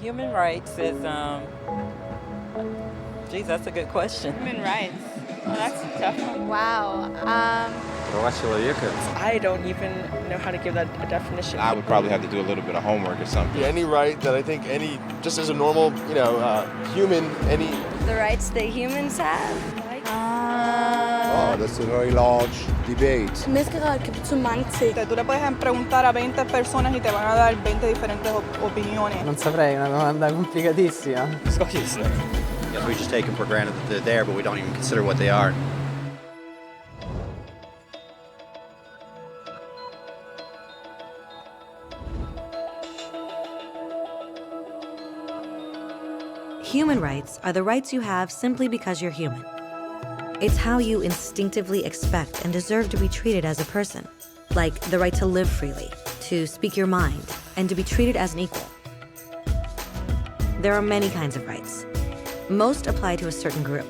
Human rights is, geez, that's a good question. Human rights. Well, that's a tough one. Wow. Права человека. I don't even know how to give that a definition. I would probably have to do a little bit of homework or something. Any right that I think just as a normal, human, The rights that humans have. Oh, that's a very large debate. Menneskerettigheder kan betyde mange ting. Tú le puedes preguntar a 20 personas y te van a dar 20 diferentes opiniones. Non saprei, è una domanda complicatissima. Yes, we just take them for granted that they're there, but we don't even consider what they are. Human rights are the rights you have simply because you're human. It's how you instinctively expect and deserve to be treated as a person, like the right to live freely, to speak your mind, and to be treated as an equal. There are many kinds of rights. Most apply to a certain group.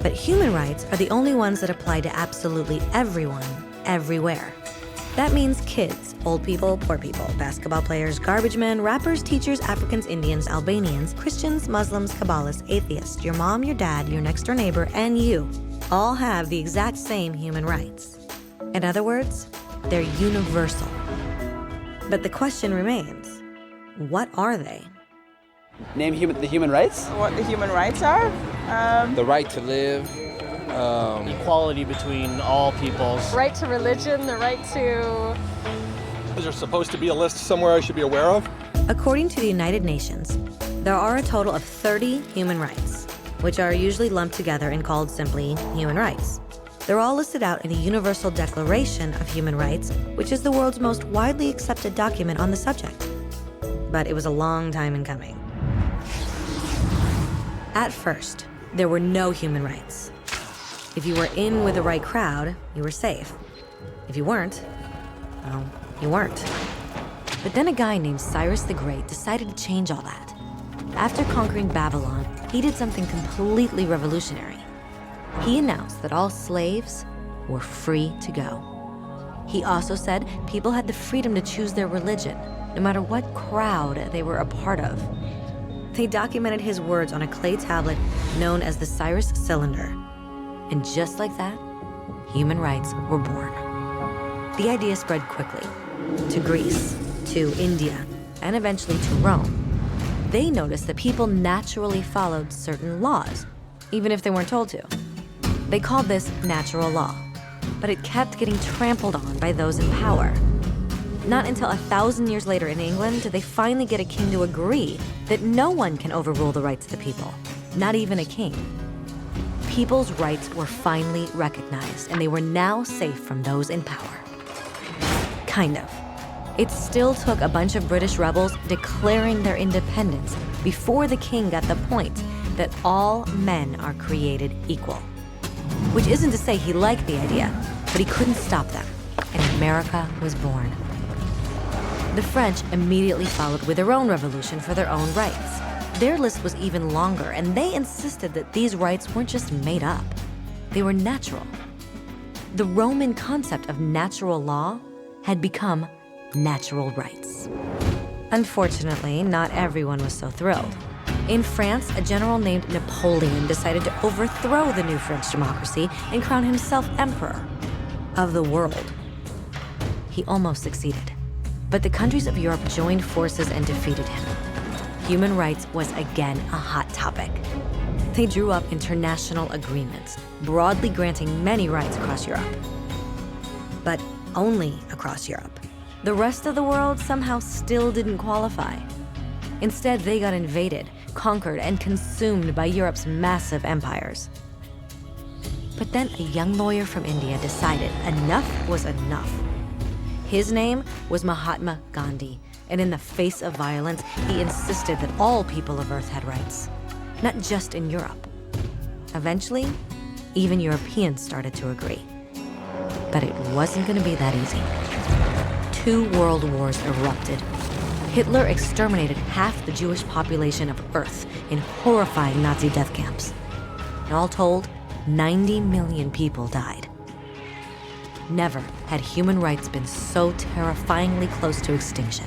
But human rights are the only ones that apply to absolutely everyone, everywhere. That means kids, old people, poor people, basketball players, garbage men, rappers, teachers, Africans, Indians, Albanians, Christians, Muslims, Kabbalists, atheists, your mom, your dad, your next door neighbor, and you all have the exact same human rights. In other words, they're universal. But the question remains, what are they? Name the human rights? What the human rights are? The right to live. Equality between all peoples. Right to religion, the right to... Is there supposed to be a list somewhere I should be aware of? According to the United Nations, there are a total of 30 human rights, which are usually lumped together and called simply human rights. They're all listed out in the Universal Declaration of Human Rights, which is the world's most widely accepted document on the subject. But it was a long time in coming. At first, there were no human rights. If you were in with the right crowd, you were safe. If you weren't, well, you weren't. But then a guy named Cyrus the Great decided to change all that. After conquering Babylon, he did something completely revolutionary. He announced that all slaves were free to go. He also said people had the freedom to choose their religion, no matter what crowd they were a part of. They documented his words on a clay tablet known as the Cyrus Cylinder. And just like that, human rights were born. The idea spread quickly to Greece, to India, and eventually to Rome. They noticed that people naturally followed certain laws, even if they weren't told to. They called this natural law, but it kept getting trampled on by those in power. Not until 1,000 years later in England did they finally get a king to agree that no one can overrule the rights of the people, not even a king. People's rights were finally recognized, and they were now safe from those in power. Kind of. It still took a bunch of British rebels declaring their independence before the king got the point that all men are created equal. Which isn't to say he liked the idea, but he couldn't stop them, and America was born. The French immediately followed with their own revolution for their own rights. Their list was even longer, and they insisted that these rights weren't just made up. They were natural. The Roman concept of natural law had become natural rights. Unfortunately, not everyone was so thrilled. In France, a general named Napoleon decided to overthrow the new French democracy and crown himself emperor of the world. He almost succeeded, but the countries of Europe joined forces and defeated him. Human rights was again a hot topic. They drew up international agreements, broadly granting many rights across Europe. But only across Europe. The rest of the world somehow still didn't qualify. Instead, they got invaded, conquered, and consumed by Europe's massive empires. But then a young lawyer from India decided enough was enough. His name was Mahatma Gandhi, and in the face of violence, he insisted that all people of Earth had rights, not just in Europe. Eventually, even Europeans started to agree. But it wasn't going to be that easy. 2 world wars erupted. Hitler exterminated half the Jewish population of Earth in horrifying Nazi death camps. And all told, 90 million people died. Never had human rights been so terrifyingly close to extinction.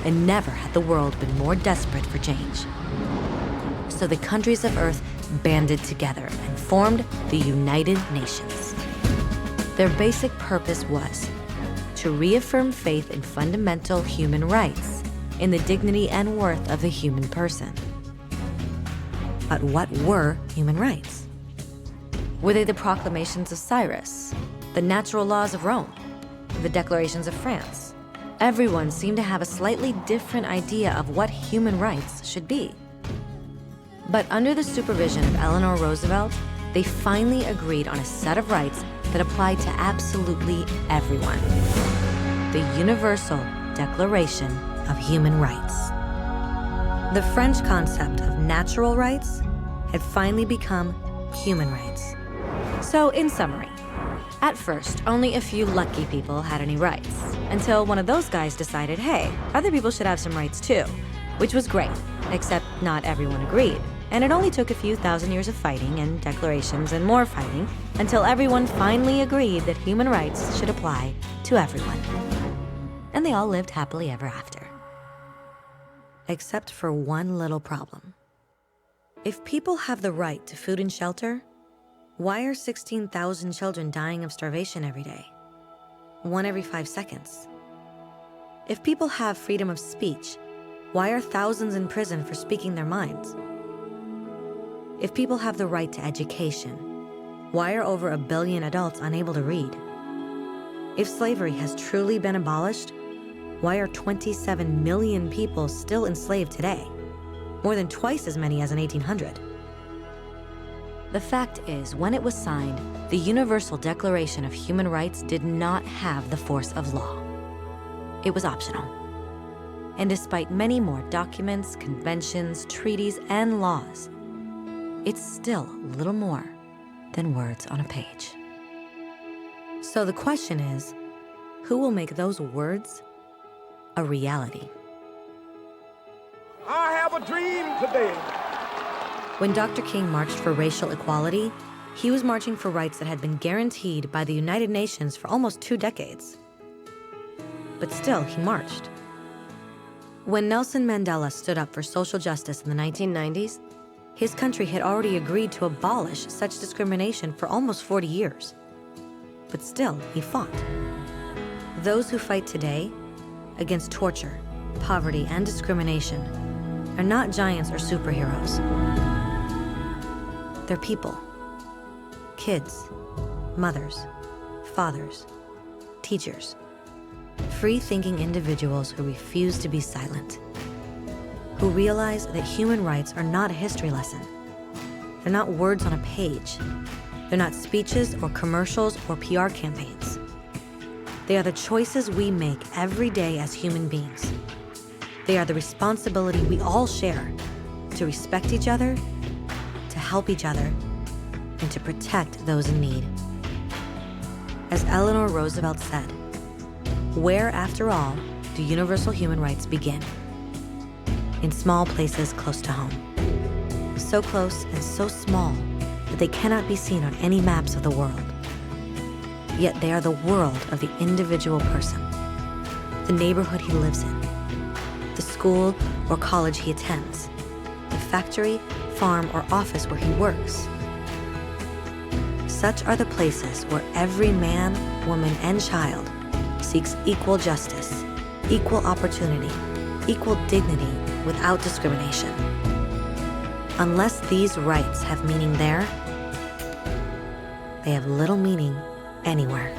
and never had the world been more desperate for change. So the countries of Earth banded together and formed the United Nations. Their basic purpose was to reaffirm faith in fundamental human rights, in the dignity and worth of the human person. But what were human rights? Were they the proclamations of Cyrus, the natural laws of Rome, the declarations of France? Everyone seemed to have a slightly different idea of what human rights should be. But under the supervision of Eleanor Roosevelt, they finally agreed on a set of rights that applied to absolutely everyone. The Universal Declaration of Human Rights. The French concept of natural rights had finally become human rights. So, in summary, at first, only a few lucky people had any rights, until one of those guys decided, hey, other people should have some rights too, which was great, except not everyone agreed. And it only took a few thousand years of fighting and declarations and more fighting until everyone finally agreed that human rights should apply to everyone. And they all lived happily ever after. Except for one little problem. If people have the right to food and shelter, why are 16,000 children dying of starvation every day? 1 every 5 seconds. If people have freedom of speech, why are thousands in prison for speaking their minds? If people have the right to education, why are over 1 billion adults unable to read? If slavery has truly been abolished, why are 27 million people still enslaved today? More than twice as many as in 1800. The fact is, when it was signed, the Universal Declaration of Human Rights did not have the force of law. It was optional. And despite many more documents, conventions, treaties, and laws, it's still little more than words on a page. So the question is, who will make those words a reality? I have a dream today. When Dr. King marched for racial equality, he was marching for rights that had been guaranteed by the United Nations for almost 2 decades. But still, he marched. When Nelson Mandela stood up for social justice in the 1990s, his country had already agreed to abolish such discrimination for almost 40 years. But still, he fought. Those who fight today against torture, poverty, and discrimination are not giants or superheroes. They're people. Kids, mothers, fathers, teachers, free-thinking individuals who refuse to be silent, who realize that human rights are not a history lesson. They're not words on a page. They're not speeches or commercials or PR campaigns. They are the choices we make every day as human beings. They are the responsibility we all share to respect each other, to help each other, and to protect those in need. As Eleanor Roosevelt said, where, after all, do universal human rights begin? In small places close to home. So close and so small that they cannot be seen on any maps of the world. Yet they are the world of the individual person, the neighborhood he lives in, the school or college he attends, the factory, farm, or office where he works. Such are the places where every man, woman, and child seeks equal justice, equal opportunity, equal dignity without discrimination. Unless these rights have meaning there, they have little meaning anywhere.